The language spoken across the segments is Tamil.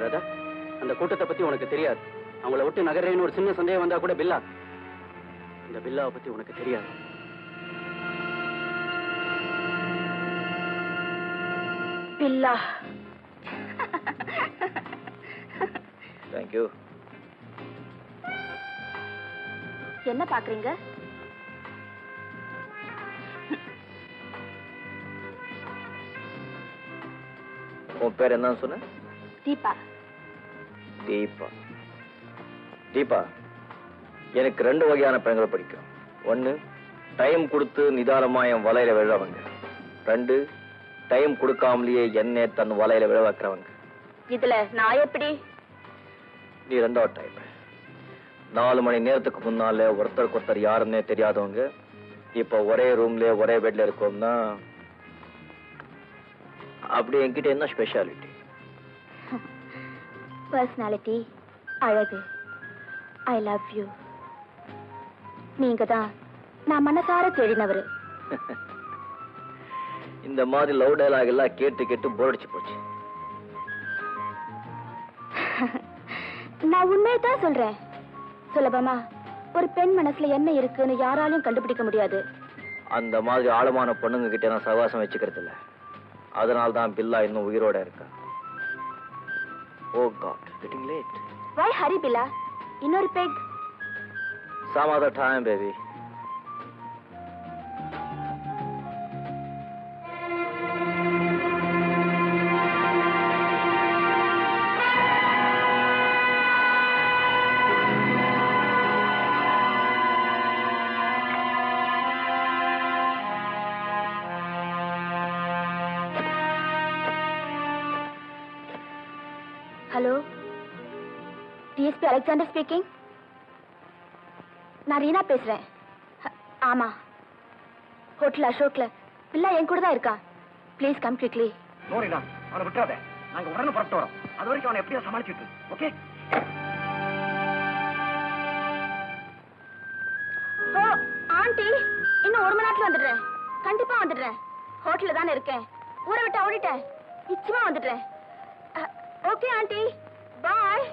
ராதா, அந்த கூட்டத்தை பத்தி உனக்கு தெரியாது. அவங்கள விட்டு நகரேன்னு ஒரு சின்ன சந்தேகம் வந்தா கூட பில்லா, இந்த பில்லாவை பத்தி உனக்கு தெரியாது. பில்லா. தேங்க்யூ. என்ன பாக்குறீங்க? உன் பேர் என்னன்னு சொன்ன? தீபா. தீபா. தீபா, எனக்கு 2 வகையான பெண்களை பிடிக்கும். 1, டைம் கொடுத்து நிதானமா என் வலையில விழறவங்க. 2, டைம் கொடுக்காமலேயே என்னை தன் வலையில விழ வைக்கிறவங்க. இதுல நான் எப்படி? நீ 2வது டைப். 4 மணி நேரத்துக்கு முன்னால ஒருத்தருக்கு ஒருத்தர் யாருன்னே தெரியாதவங்க இப்ப ஒரே ரூம்ல ஒரே பெட்ல இருக்கோம்னா அப்படி என்கிட்ட என்ன ஸ்பெஷாலிட்டி? பர்சனாலிட்டி, அழகு. I love you. நீங்க தான் நான் மனசார தேடினவரு. இந்த மாதிரி லவ் டயலாக் எல்லாம் கேட்டு கேட்டு போர் அடிச்சு போச்சு. நான் உண்மையை தான் சொல்றேன். சுலபமா ஒரு பெண் மனசுல என்ன இருக்குன்னு யாராலையும் கண்டுபிடிக்க முடியாது. அந்த மாதிரி ஆழமான பொண்ணுங்க கிட்ட நான் சகவாசம் வச்சுக்கிறது இல்ல. அதனால தான் பில்லா இன்னும் உயிரோட இருக்கா. Oh god, getting late. Why hurry, Billa? இன்னொரு peg. Some other time, baby. Hello, DSP Alexander speaking. நான் ரீனா பேசுறேன். ஆமா, ஹோட்டல் அசோக்ல பில்லா என் கூட தான் இருக்கா. Please come quickly. No Reena, அவனை விட்டுறாத. நாங்க உடனே புறப்பட்டு வரோம். அது வரைக்கும் அவனை எப்படியா சமாளிச்சுட்டு. ஓகே? ஓ ஆண்டி, இன்னும் 1 மணி நேரத்துல வந்துடுறேன். கண்டிப்பா வந்துடுறேன். ஹோட்டல்ல தானே இருக்கேன். ஊரை விட்டு ஓடிட்டேன். நிச்சயமா வந்துடுறேன். Okay aunty, bye.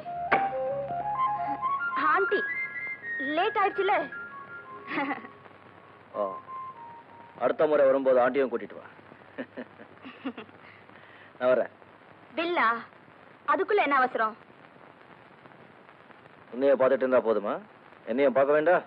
Aunty late ஆயிடுச்சுல. அடுத்த முறை வரும்போது ஆண்டியும் கூட்டிட்டு வா. நான் வரேன். பில்லா, அதுக்குள்ள என்ன அவசரம்? உன்னைய பார்த்துட்டு இருந்தா போதுமா? என்னையும் பார்க்க வேண்டாம்?